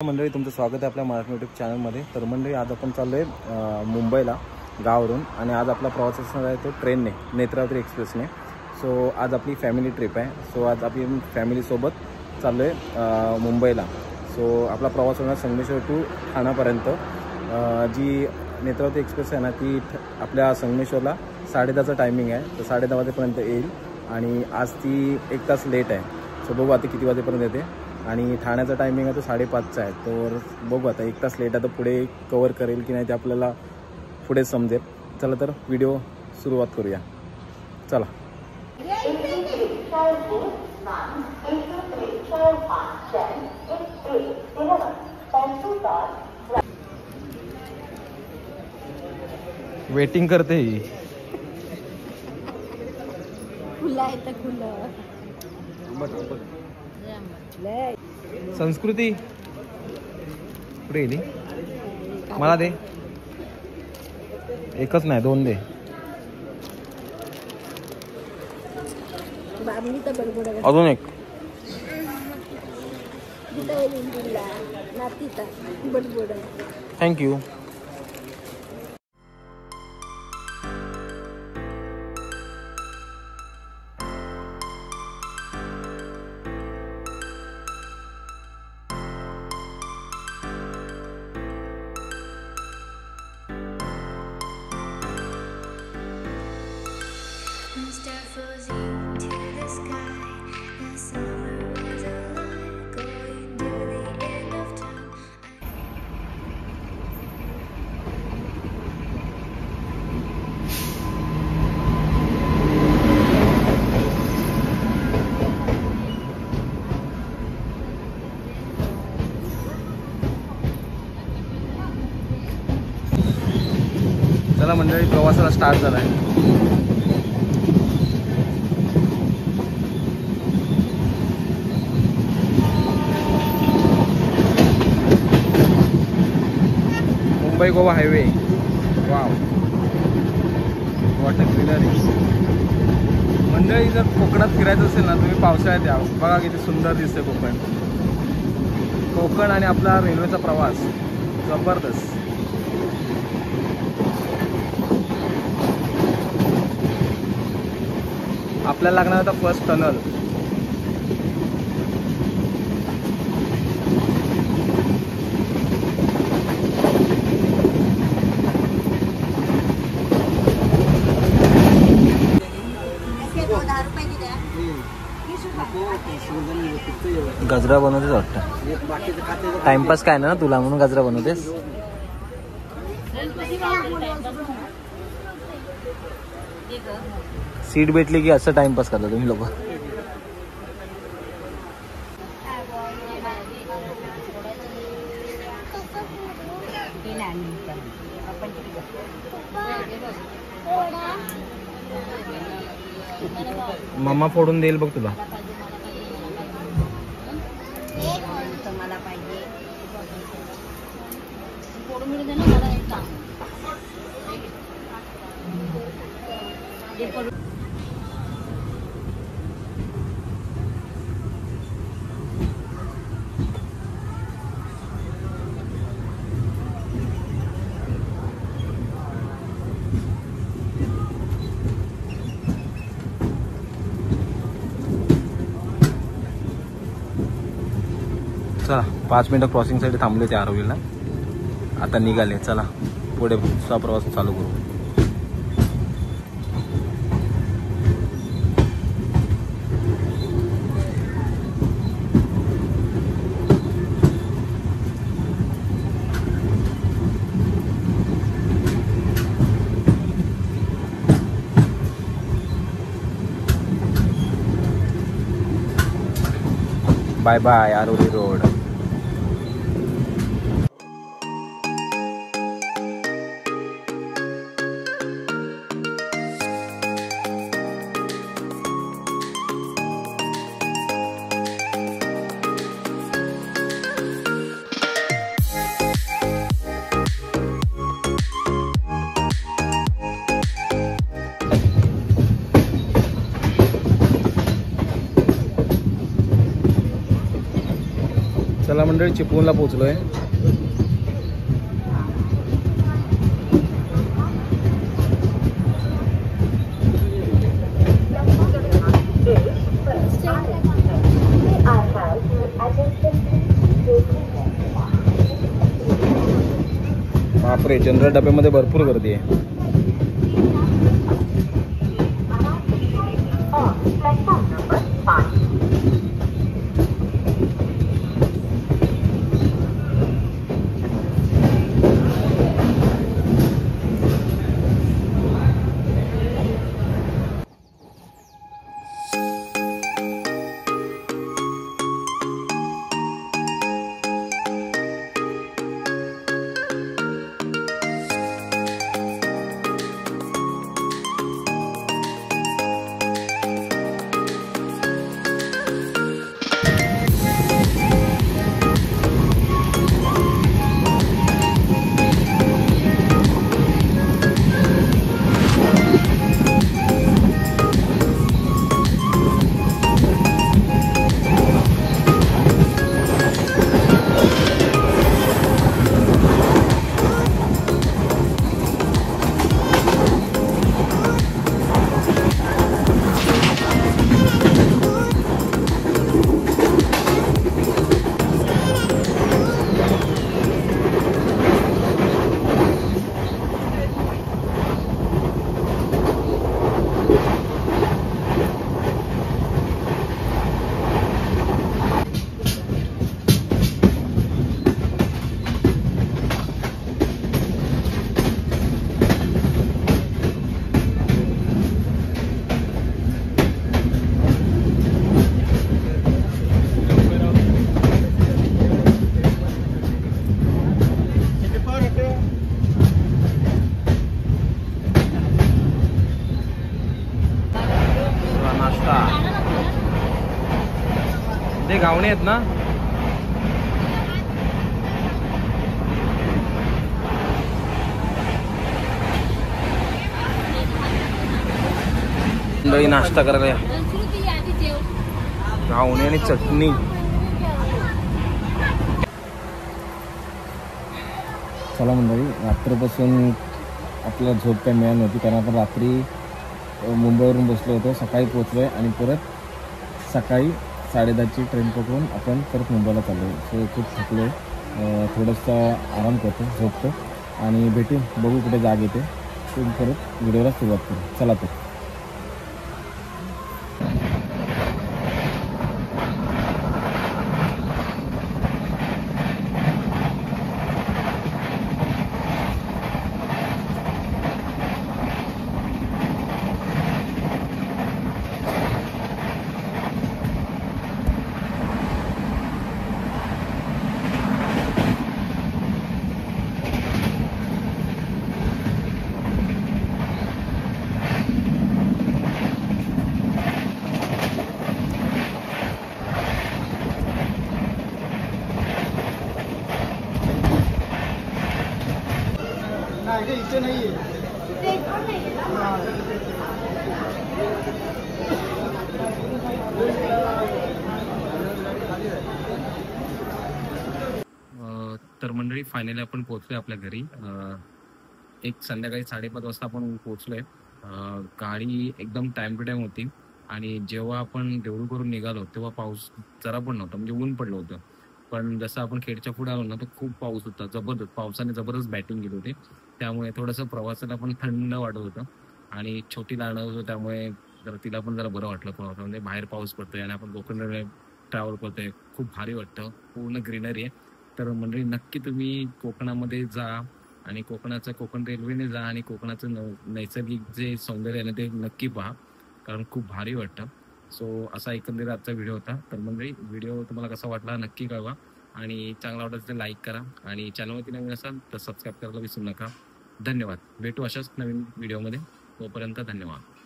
मंडळी तुमचं स्वागत आहे आपल्या मराठी यूट्यूब चॅनलमध्ये। तर मंडळी आज आपण चाललो आहे मुंबईला गावावरून आणि आज आपला प्रवास असणार आहे तो ट्रेनने, नेत्रावती एक्सप्रेसने। सो आज आपली फॅमिली ट्रिप आहे। सो आज आपण फॅमिलीसोबत चाललो आहे मुंबईला। सो आपला प्रवास होणार संगमेश्वर टू ठाण्यापर्यंत। जी नेत्रावती एक्सप्रेस आहे ना ती आपल्या संगमेश्वरला 10:30चा टायमिंग आहे, तर 10:30 वाजेपर्यंत येईल आणि आज ती 1 तास लेट आहे। सो बघू आता किती वाजेपर्यंत येते आणि ठाण्याचा टायमिंग आहे तो 5:30चा आहे। तर बघू आता 1 तास लेट आहे तर पुढे कवर करेल की नाही ते आपल्याला पुढे समजेल। चला तर व्हिडिओ सुरुवात करूया, चला। वेटिंग करते ही संस्कृती पुढे गेली, मला दे एकच नाही 2 दे। अजून एक थँक्यू। चला मंडळी प्रवासाला स्टार्ट झाला आहे। Mumbai Goa highway, wow what a greenery. मंडळी जर कोकणात फिरायचं असेल ना तुम्ही पावसाळ्यात या, बघा किती सुंदर दिसते कोकण आणि आपला रेल्वेचा प्रवास जबरदस्त। आपल्याला लागणार होता फर्स्ट टनल। गजरा बनवतेस वाटतं, टाइमपास काय ना तुला म्हणून गजरा बनवतेस। सीट भेटली की असं टाइमपास करता तुम्ही लोक। मम्मा फोडून देईल बघ तुला। चला 5 मिनिटं क्रॉसिंगसाठी थांबले ते आरोग्यला, आता निघाले। चला पुढे प्रवास चालू करू। Bye bye Aroli road. मंडळी चिपळूणला पोहोचलो आहे. बापरे, जनरल डब्यामध्ये भरपूर गर्दी आहे. ते गावणे आहेत ना. मंडळी नाश्ता करायला या. गावणे आणि चटणी. चला मंडळी, रात्रीपासून आपल्याला झोप काय मिळाली नव्हती, कारण आपण रात्री मुंबईवरून बसलो होतो. सकाळी पोचलो आहे आणि परत सकाळी 10:30ची ट्रेन पकडून आपण परत मुंबईला चाललो. सो खूप थकलो आहे. थोडंसं आराम करतो, झोपतो आणि भेटू, बघू कुठे जाग येते. तुम्ही परत व्हिडिओला सुरुवात करू. चला तर. इथे नाही तर मंडळी फायनली आपण पोहोचलोय आपल्या घरी. एक संध्याकाळी 5:30 वाजता आपण पोहोचलोय. गाडी एकदम टाइम टू टाइम होती आणि जेव्हा आपण देऊळ करून निघालो तेव्हा पाऊस जरा पण नव्हता, म्हणजे ऊन पडलं होतं. पण जसं आपण खेडच्या पुढे आलो ना तर खूप पाऊस होता, जबरदस्त. पावसाने जबरदस्त बॅटिंग केली होती, त्यामुळे थोडंसं प्रवासाला पण थंड वाटत होतं. आणि छोटी लहान होतं त्यामुळे जरा तिला पण जरा बरं वाटलं प्रवासामध्ये. म्हणजे बाहेर पाऊस पडतोय आणि आपण कोकण रेल्वे ट्रॅव्हल करतोय, खूप भारी वाटतं. पूर्ण ग्रीनरी आहे. तर मंडळी नक्की तुम्ही कोकणामध्ये जा आणि कोकण रेल्वेने जा आणि कोकणाचं नैसर्गिक जे सौंदर्य आहे ना ते नक्की पहा, कारण खूप भारी वाटतं. सो असा एकंदरीत आजचा व्हिडिओ होता. तर मंडळी व्हिडिओ तुम्हाला कसा वाटला नक्की कळवा आणि चांगला वाटत तर लाईक करा आणि चॅनलवरती नवीन असाल तर सबस्क्राईब करायला विसरू नका. धन्यवाद. भेटू अशाच नवीन व्हिडिओमध्ये. तोपर्यंत धन्यवाद.